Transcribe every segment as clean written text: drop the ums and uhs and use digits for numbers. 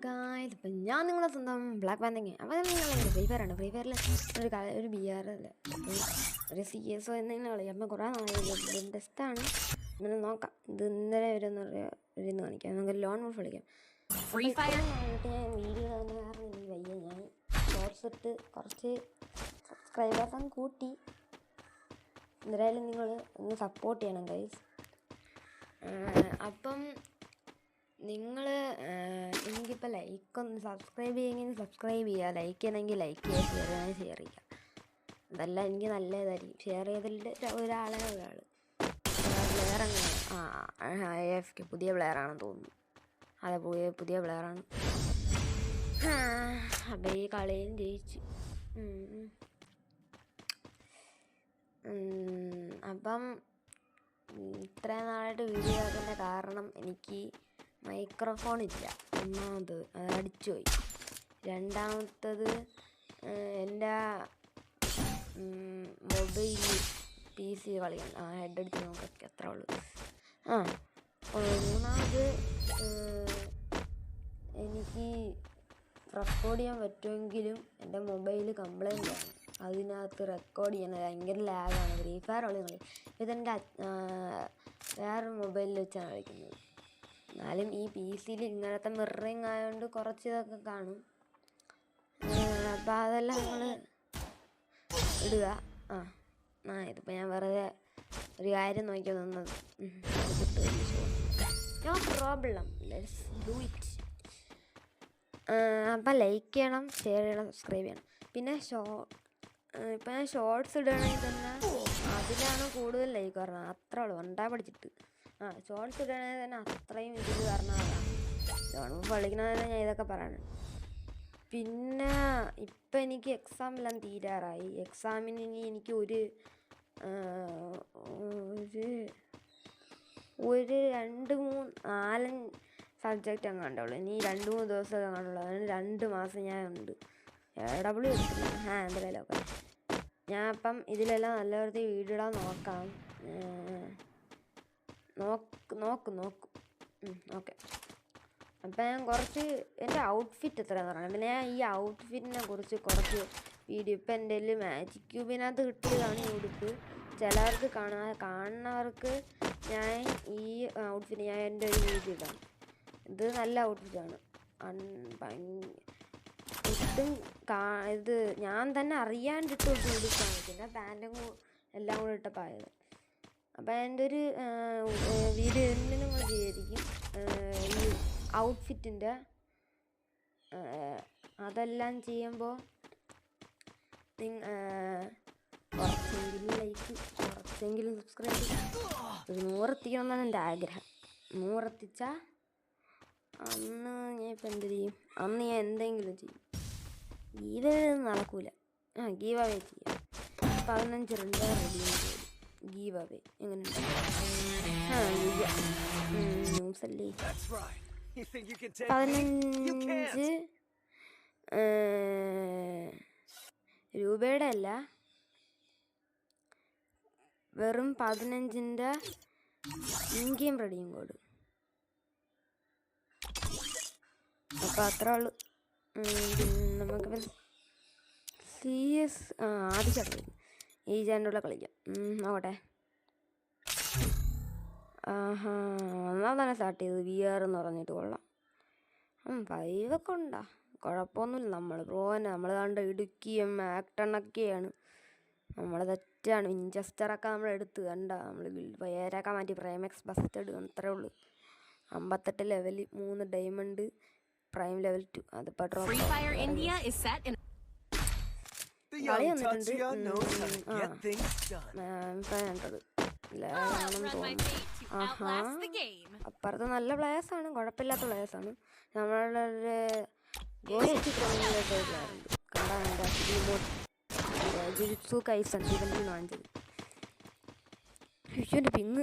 Guys, ഇപ്പം ഞാൻ നിങ്ങളെ സ്വന്തം ബ്ലാക്ക് പാന്തങ്ങ. അപ്പോൾ നിങ്ങൾ ഫ്രീ ഫയറാണ്. ഫ്രീ ഫയറിൽ ഒരു ബി ആർ അല്ല, ഒരു സി എസ് ഒ എന്തെങ്കിലും കളി. അപ്പം കുറേ നാളെ ടെസ്റ്റാണ്. ഇങ്ങനെ നോക്കാം. ഇത് ഇന്നലെ വരുമെന്ന് ഇരുന്ന് കാണിക്കാം. നമുക്ക് ലോൺ വോൾഫ് കളിക്കാം. ഫ്രീ ഫയർ ഞാൻ വീഡിയോ തന്നെ കാരണം എനിക്ക് വയ്യ. ഞാൻ ഷോർട്സ് ഇട്ട് കുറച്ച് സബ്സ്ക്രൈബേഴ്സും കൂട്ടി. എന്തായാലും നിങ്ങൾ ഒന്ന് സപ്പോർട്ട് ചെയ്യണം ഗൈസ്. അപ്പം നിങ്ങൾ എനിക്കിപ്പോൾ ലൈക്കൊന്ന് സബ്സ്ക്രൈബ് ചെയ്യുമെങ്കിൽ സബ്സ്ക്രൈബ് ചെയ്യുക, ലൈക്ക് ചെയ്യണമെങ്കിൽ ലൈക്ക് ചെയ്യുക, ഷെയർ ചെയ്യണമെങ്കിൽ ഷെയർ ചെയ്യുക. അതെല്ലാം എനിക്ക് നല്ലതായിരിക്കും. ഷെയർ ചെയ്തിട്ട് ഒരാൾ പ്ലെയർ അങ്ങനെ AFK പുതിയ പ്ലെയറാണെന്ന് തോന്നുന്നു. അതെ, പുതിയ പ്ലെയറാണ്. അപ്പം ഈ കളിയും ജയിച്ചു. അപ്പം ഇത്രയും നാളായിട്ട് വീഡിയോ ആക്കുന്ന കാരണം എനിക്ക് മൈക്രോഫോൺ ഇല്ല. ഒന്നാമത് അത് അടിച്ചുപോയി. രണ്ടാമത്തത് എൻ്റെ മൊബൈൽ PC കളിയാണ്. ഹെഡ് അടിച്ച് നോക്കൊക്കെ അത്ര ഉള്ളൂ. മൂന്നാമത് എനിക്ക് റെക്കോർഡ് ചെയ്യാൻ പറ്റുമെങ്കിലും എൻ്റെ മൊബൈൽ കംപ്ലൈൻ്റ് ആണ്. അതിനകത്ത് റെക്കോർഡ് ചെയ്യുന്നത് ഭയങ്കര ലാഗാണ്. ഫ്രീ ഫയർ ഉള്ള കളി ഇതെൻ്റെ വേറെ മൊബൈലിൽ വെച്ചാണ് കളിക്കുന്നത്. എന്നാലും ഈ PC ഇങ്ങനത്തെ മിററിങ് ആയതുകൊണ്ട് കുറച്ച് ഇതൊക്കെ കാണും. അപ്പം അതെല്ലാം നിങ്ങൾ ഇടുക. ഇതിപ്പോൾ ഞാൻ വെറുതെ ഒരു കാര്യം നോക്കി നിന്നത്. No problem, let's do it. അപ്പം ലൈക്ക് ചെയ്യണം, ഷെയർ ചെയ്യണം, സബ്സ്ക്രൈബ് ചെയ്യണം. പിന്നെ ഇപ്പം ഞാൻ ഷോർട്സ് ഇടുകയാണെങ്കിൽ തന്നെ അതിലാണ് കൂടുതൽ ലൈക്ക് പറഞ്ഞത്. അത്ര ഉള്ളൂ പഠിച്ചിട്ട്. ഷോർട്സ് ഇടുകയാണെങ്കിൽ തന്നെ അത്രയും ഇതിൽ പറഞ്ഞതാണ്. പഠിക്കണമെന്ന് ഞാൻ ഇതൊക്കെ പറയണം. പിന്നെ ഇപ്പം എനിക്ക് എക്സാമെല്ലാം തീരാറായി. എക്സാമിന് ഇനി എനിക്ക് ഒരു 2-3-4 സബ്ജക്റ്റ് അങ്ങാണ്ടുള്ളൂ. ഇനി 2-3 ദിവസമൊക്കെ അങ്ങാണ്ടുള്ളൂ. അതിന് 2 മാസം ഞാൻ ഉണ്ട്. AW എടുത്തില്ല. എന്തായാലും ഒക്കെ ഞാൻ അപ്പം ഇതിലെല്ലാം നല്ല വൃത്തി വീഡിയോ ഇടാൻ നോക്കാം. നോക്കും ഓക്കെ. അപ്പം ഞാൻ കുറച്ച് എൻ്റെ ഔട്ട്ഫിറ്റ് എത്രയാണെന്ന് പറയാം. പിന്നെ ഞാൻ ഈ ഔട്ട്ഫിറ്റിനെ കുറിച്ച് കുറച്ച് വീഡിയോ ഇപ്പം എൻ്റെ കയ്യിൽ മാജിക് ക്യൂബിനകത്ത് കിട്ടിയതാണ് ഈ ഉടുപ്പ്. ചിലവർക്ക് കാണുന്നവർക്ക് ഞാൻ ഈ ഔട്ട്ഫിറ്റ് ഞാൻ എൻ്റെ ഒരു വീഡിയോ ഇടാം. ഇത് നല്ല ഔട്ട്ഫിറ്റാണ്. ഒട്ടും ഇത് ഞാൻ തന്നെ അറിയാണ്ടിട്ട് ഉടുപ്പാണ്. പിന്നെ പാൻറ്റും എല്ലാം കൂടെ ഇട്ടപ്പോൾ ആയത്. അപ്പം എൻ്റെ ഒരു വീഡിയോ എന്തിനും നിങ്ങൾ ചെയ്തിരിക്കും. ഈ ഔട്ട്ഫിറ്റിൻ്റെ അതെല്ലാം ചെയ്യുമ്പോൾ കുറച്ചെങ്കിലും ലൈക്ക്, കുറച്ചെങ്കിലും സബ്സ്ക്രൈബ്, ഒരു 100 എത്തിക്കണം എന്നാണ് എൻ്റെ ആഗ്രഹം. 100 എത്തിച്ചാൽ അന്ന് ഞാൻ ഇപ്പം എന്ത് ചെയ്യും? അന്ന് ഞാൻ എന്തെങ്കിലും ചെയ്യും. ഗീവ് നടക്കൂല. ഗീവ് അവേ ചെയ്യാം. 15 റെഡി ഗീവ് അവേ എങ്ങനെയുണ്ട്? ന്യൂസല്ലേ 15 രൂപയുടെ അല്ല, വെറും 15ൻ്റെ ഇൻഗെയിം റെഡിയും കോഡ്. അപ്പം അത്ര ഉള്ളു. നമുക്ക് CS ആദ്യം ചടങ്ങ് ഈ ചാനലുള്ള കളിക്കാം. നോക്കട്ടെ. ഒന്നാം തന്നെ സ്റ്റാർട്ട് ചെയ്തത് VR എന്ന് പറഞ്ഞിട്ട് കൊള്ളാം. 5 ഒക്കെ ഉണ്ടാ, കുഴപ്പമൊന്നുമില്ല. നമ്മൾ നമ്മൾ കണ്ട ഇടുക്കിയും ആക്ടണൊക്കെയാണ്. നമ്മൾ തെറ്റാണ്. വിഞ്ചസ്റ്ററൊക്കെ നമ്മൾ എടുത്ത് കണ്ട നമ്മൾ പേരൊക്കെ മാറ്റി പ്രൈമെക്സ് ബസ്റ്റഡ് അത്രേ ഉള്ളൂ. 58 ലെവൽ, 3 ഡയമണ്ട്, പ്രൈം ലെവൽ 2. അതിപ്പോൾ ഡ്രോപ്പ് കളി വന്നിട്ടുണ്ട്. അപ്പുറത്ത് നല്ല പ്ലേയേഴ്സാണ്, കുഴപ്പമില്ലാത്ത പ്ലേയേഴ്സാണ്. നമ്മളുടെ ഗോസ്റ്റ് സൈഡിലാറുണ്ട്. ജുജുത്സു കൈസൺ ഇവൻ്റ് വാങ്ങിച്ചത്. ശിശുവിൻ്റെ പിങ്ങ്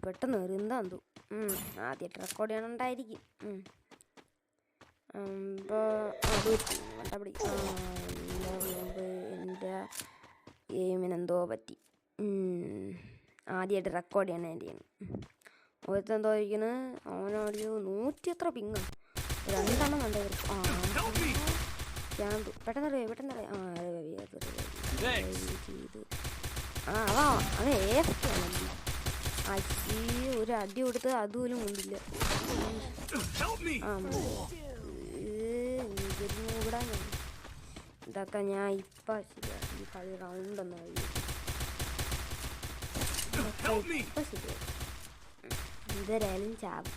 പെട്ടെന്ന് കയറി എന്താന്ന് തോന്നും. ആദ്യമായിട്ട് റെക്കോർഡ് ചെയ്യണുണ്ടായിരിക്കും. അപ്പോൾ എൻ്റെ ഗെയിമിനെന്തോ പറ്റി. ആദ്യമായിട്ട് റെക്കോർഡ് ചെയ്യണ എൻ്റെയാണ്. ഒരുത്തെന്തോ ഇരിക്കുന്നത് അവനോട് 100 എത്ര പിങ്ങാണ്. 2 കണ്ടവർ ക്യാമ്പ് പെട്ടെന്ന് ആ ചെയ്ത് അവൻ AFK ആണ്. ഒരു അടി കൊടുത്ത് അതുപോലും കൊണ്ടില്ല. ഇതൊക്കെ ഞാൻ ഇപ്പം ശരിയാണ്. ഈ കളി റൗണ്ടൊന്നും ഇപ്പം ശരിയാണ്. ഇവരായാലും ചാവും.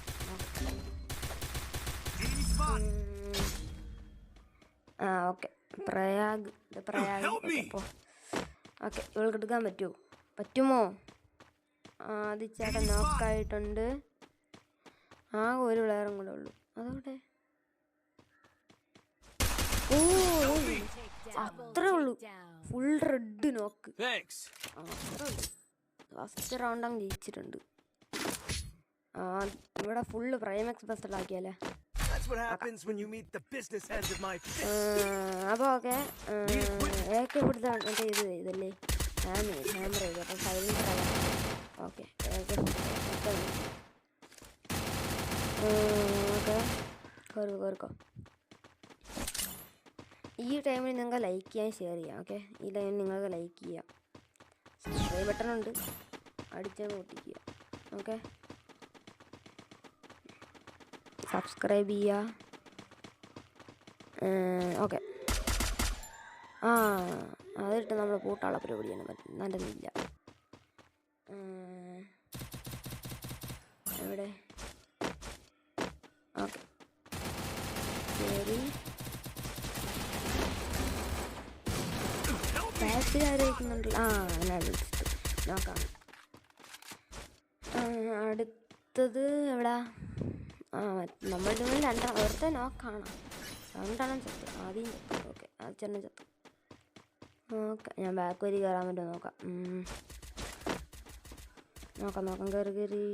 ഓക്കെ പ്രയാഗ് ഓക്കെ ഇവൾക്ക് എടുക്കാൻ പറ്റുമോ? ആദിച്ചേട്ടൻ നോക്കായിട്ടുണ്ട്. ഒരു പ്ലെയറും കൂടെ ഉള്ളു. അതോടെ അത്രേ ഉള്ളൂ. ഫുൾ റെഡ് നോക്ക്. ഫസ്റ്റ് റൗണ്ട് അങ്ങ് ജയിച്ചിട്ടുണ്ട്. ഇവിടെ ഫുള്ള് പ്രൈമാക്സ് ബസ്റ്റഡ് ആക്കിയാലേ. അപ്പോൾ ഓക്കെ ഏക്കെ ഇവിടുത്തെ മറ്റേ ഇതല്ലേ ഹാമർ ചെയ്തു. അപ്പം സൈലൻസ് ആകാം. ഓക്കെ കേറിക്കോ. ഈ ടൈമിൽ നിങ്ങൾക്ക് ലൈക്ക് ചെയ്യാൻ ഷെയർ ചെയ്യാം. ഓക്കെ ഈ ടൈമിൽ നിങ്ങൾക്ക് ലൈക്ക് ചെയ്യാം. സബ്സ്ക്രൈബ് ബട്ടണുണ്ട്, അടിച്ചങ്ങ് പൊട്ടിക്കുക. ഓക്കെ സബ്സ്ക്രൈബ് ചെയ്യുക. ഓക്കെ അതിട്ട് നമ്മൾ പൂട്ടാനുള്ള പരിപാടിയാണ്. നല്ലതില്ല. എവിടെ? ഓക്കെ ശരി. ആരോഗ്യക്കുന്നുണ്ട്. നോക്കാം. അടുത്തത് എവിടാ? നമ്മളുടെ ഒരുത്തെ നോക്കാണോ? രണ്ടെണ്ണം ചത്തു. ആദ്യം ചത്തു. ഓക്കെ ചെണ്ണ ചത്തു. ഓക്കെ ഞാൻ ബാക്ക് വരി കയറാൻ പറ്റുമോ നോക്കാം. കയറി.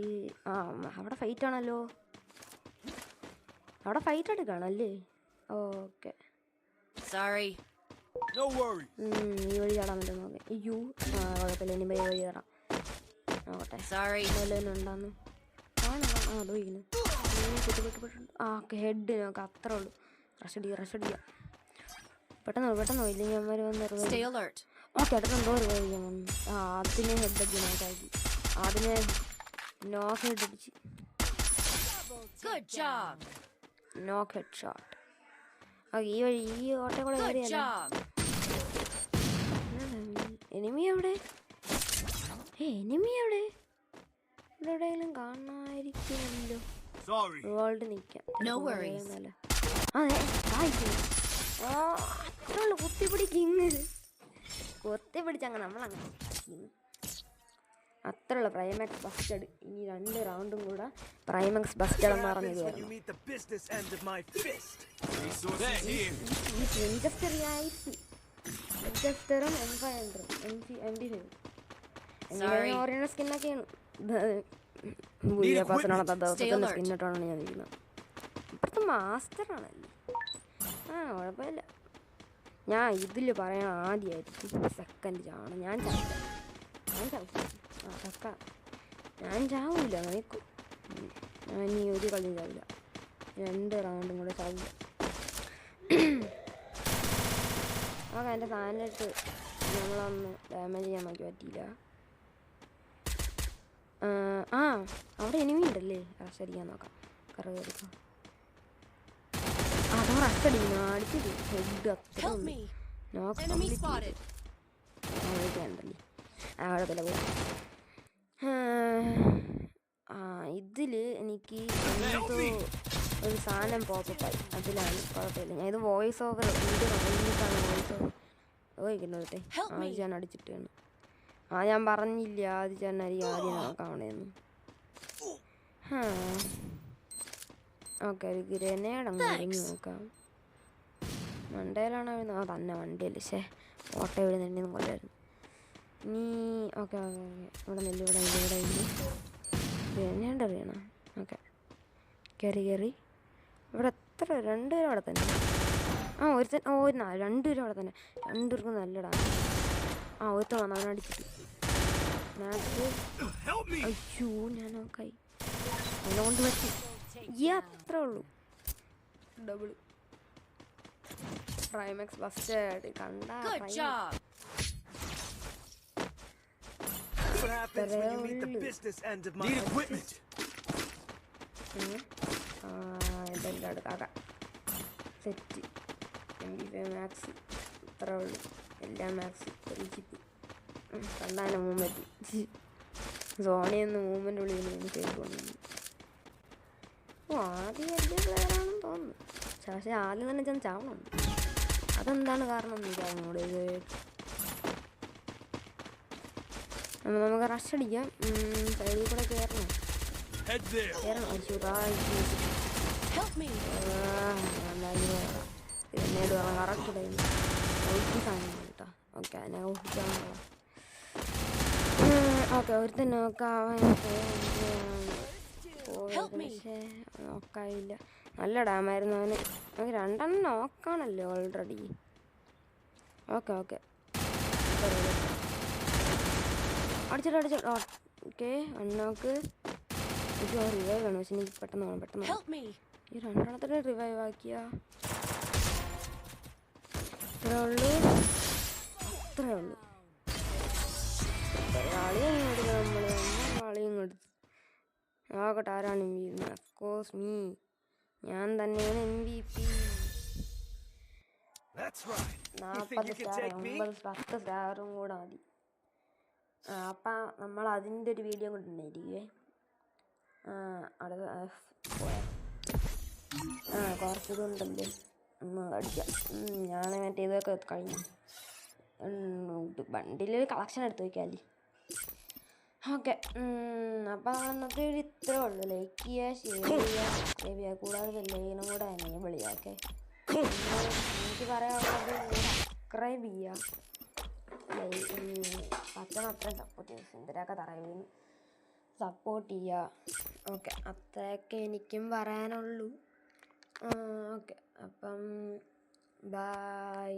അവിടെ ഫൈറ്റ് ആണല്ലോ. അവിടെ ഫൈറ്റ് എടുക്കുകയാണല്ലേ. ഓക്കെ ഈ വഴി ചാടാൻ പറ്റുമോ നോക്കാം. അയ്യോ കുഴപ്പമില്ല. ഇനി വഴി കയറാം. നോക്കട്ടെ ഉണ്ടാന്ന് അതോയിക്കുന്നു. ഓക്കെ ഹെഡ് നോക്കാം. അത്രേ ഉള്ളൂ. റഷ് അടിക്കുക. പെട്ടെന്ന് ഇല്ലെങ്കിൽ അമ്മ വന്ന് ഓക്കെ അടുത്തെന്തോ ഒരു കഴിക്കാൻ വന്നു. അതിനെ ഹെഡ് അടിച്ച് നോക്കാക്കി. അതിനെ നോക്ക് ഹെഡ് അടിച്ച് നോക്ക് ഹെഡ് ഷോട്ട്. ഓക്കെ ഈ വഴി ഈ ഓട്ടം കൂടെ കയറിയല്ല. എനിമി എവിടെ? എവിടെയെങ്കിലും കാണാതിരിക്കുമല്ലോ. വേൾഡ് നിൽക്കാം. അത്രയുള്ളൂ. കുത്തിപ്പിടിച്ചങ്ങ് നമ്മളങ്ങനെ അത്രയുള്ള പ്രൈമാക്സ് ബസ്റ്റഡ്. ഇനി 2 റൗണ്ടും കൂടെ പ്രൈമാക്സ് ബസ്റ്റഡ് എന്ന് പറഞ്ഞത് ഓറിയണൽ സ്കിന്നൊക്കെയാണ്. സ്കിന്നിട്ടാണ് ഞാൻ ഇരിക്കുന്നത്. ഇപ്പോഴത്തെ മാസ്റ്ററാണല്ലേ. കുഴപ്പമില്ല. ഞാൻ ഇതിൽ പറയണ ആദ്യമായിരിക്കും സെക്കൻഡ് ചാവണം. ഞാൻ ചാവൂല. നോക്കും ഞാൻ ഇനി ഒരു കളിയും ചാവില്ല. 2 റൗണ്ടും കൂടെ ചാവില്ല. ഓക്കെ എൻ്റെ സാധനമായിട്ട് നമ്മളൊന്ന് ഡാമേജ് ചെയ്യാൻ നോക്കി പറ്റിയില്ല. അവിടെ എനിമി ഉണ്ടല്ലേ. റഷ് അടിക്കാൻ നോക്കാം. കയറിക്കോ. അതോ റഷ് അടിക്കുന്നു. അടിച്ചത് ഹെഡ് അത്ര നോക്കണ്ടല്ലേ. അവിടെ വില പോയി. ഇതിൽ എനിക്ക് എന്തോ ഒരു സാധനം പോപ്പപ്പായി. അതിലാണ് കുഴപ്പമില്ല. ഞാൻ ഇത് വോയിസ് ഓവർ വീഡിയോ കഴിഞ്ഞിട്ടാണ് വോയിസ് ഓവർ ചോദിക്കുന്നത്. ആദ്യം അടിച്ചിട്ടാണ്. ഞാൻ പറഞ്ഞില്ല ആദ്യം നോക്കാവണേന്ന്. ഓക്കെ ഒരു ഗ്രനേഡ് അങ്ങ് എറിഞ്ഞ് നോക്കാം. മണ്ടയിലാണോ തന്നെ വണ്ടിയല്ലേ. ഓട്ടോ ഇവിടെ നിന്നും കൊല്ലായിരുന്നു. ഇനി ഓക്കെ ഇവിടെ നെല്ല് ഇവിടെ ഗ്രനേഡ് എറിയണം. ഓക്കെ കയറി ഇവിടെ എത്ര 2 പേരും അവിടെ തന്നെ. ഒരുത്തൻ 2 പേരും അവിടെ തന്നെ. 2 പേർക്കും നല്ലടാ. ഒരുത്തൻ വന്നു. അവനടിച്ചിട്ട് അയ്യോ ഞാൻ നോക്കായി. അവനെ കൊണ്ട് പറ്റി. അത്രേ ഉള്ളൂ. ഡബിൾ പ്രൈമാക്സ് ബസ്റ്റേഡ് കണ്ടാ Good job. What happens when you meet the business end of my Need equipment. ഇതെല്ലാം എടുക്കാം സെറ്റ് MP5 മാക്സ് ഇത്രേ ഉള്ളൂ എല്ലാം മാക്സ് 3 GB കണ്ടാണ് മൂവ്മെൻറ്റ് സോണിയെന്ന് മൂവ്മെൻ്റ് വിളിക്കുന്നു കേൾക്കുന്നു. ആദ്യം വലിയ പ്ലെയറാണെന്ന് തോന്നുന്നു. പക്ഷേ ആദ്യം തന്നെ ഞാൻ ചാവണുണ്ട്. അതെന്താണ് കാരണം എന്നൂടെ നമുക്ക് റഷ് അടിക്കാം. സൈഡിൽ കൂടെ കയറണം. Help me. എന്നോട് വേണം കറക്റ്റ് ടൈം സാധനം കേട്ടോ. ഓക്കെ അതിനെ ഓടിക്കാൻ ഓക്കെ ഒരുത്തൻ നോക്കാവാൻ പക്ഷേ നോക്കായില്ല. നല്ല ഡാമായിരുന്നു അവന്. നമുക്ക് 2 നോക്കാണല്ലോ ഓൾറെഡി. ഓക്കെ അടിച്ചിട്ട് ഓക്കെ അണ്ണോക്ക് റിവൈവ് വേണം. പക്ഷെ എനിക്ക് പെട്ടെന്ന് Help me. ഈ 2 റിവൈവ് ആക്കിയ അത്രേ ഉള്ളൂ. കളിയും എടുക്കണം കളിയും എടുത്ത് നോക്കട്ടെ ആരാണ് MVP. അഫ്കോഴ്സ് മീ, ഞാൻ തന്നെയാണ് MVP. 40 സ്റ്റാർ 10 സ്റ്റാറും കൂടെ മതി. അപ്പം നമ്മൾ അതിൻ്റെ ഒരു വീഡിയോ കൂടെ ഉണ്ടായിരിക്കുവേ. കുറച്ച് ഇതുണ്ടല്ലേ ഒന്ന് അടിക്കാം. ഞാൻ മറ്റേ ഇതൊക്കെ കഴിഞ്ഞു. ബണ്ടിൽ കളക്ഷൻ എടുത്ത് വയ്ക്കാമല്ലേ. ഓക്കെ അപ്പം നമ്മൾ ഇന്നത്തെ ഒരു ഇത്രേ ഉള്ളൂ. ലൈക്ക് ചെയ്യുക, ഷെയർ ചെയ്യുക, സബ്സ്ക്രൈബ് ചെയ്യുക, കൂടാതെ ബെല്ലൈനും കൂടെ എനേബിൾ ചെയ്യാം. എനിക്ക് പറയാനുള്ളത് സബ്സ്ക്രൈബ് ചെയ്യുക, പറ്റണം അത്രയും സപ്പോർട്ട് ചെയ്യുക. എന്തിനൊക്കെ തറയുന്നു സപ്പോർട്ട് ചെയ്യുക. ഓക്കെ അത്രയൊക്കെ എനിക്കും പറയാനുള്ളൂ. ഓക്കെ അപ്പം ബൈ.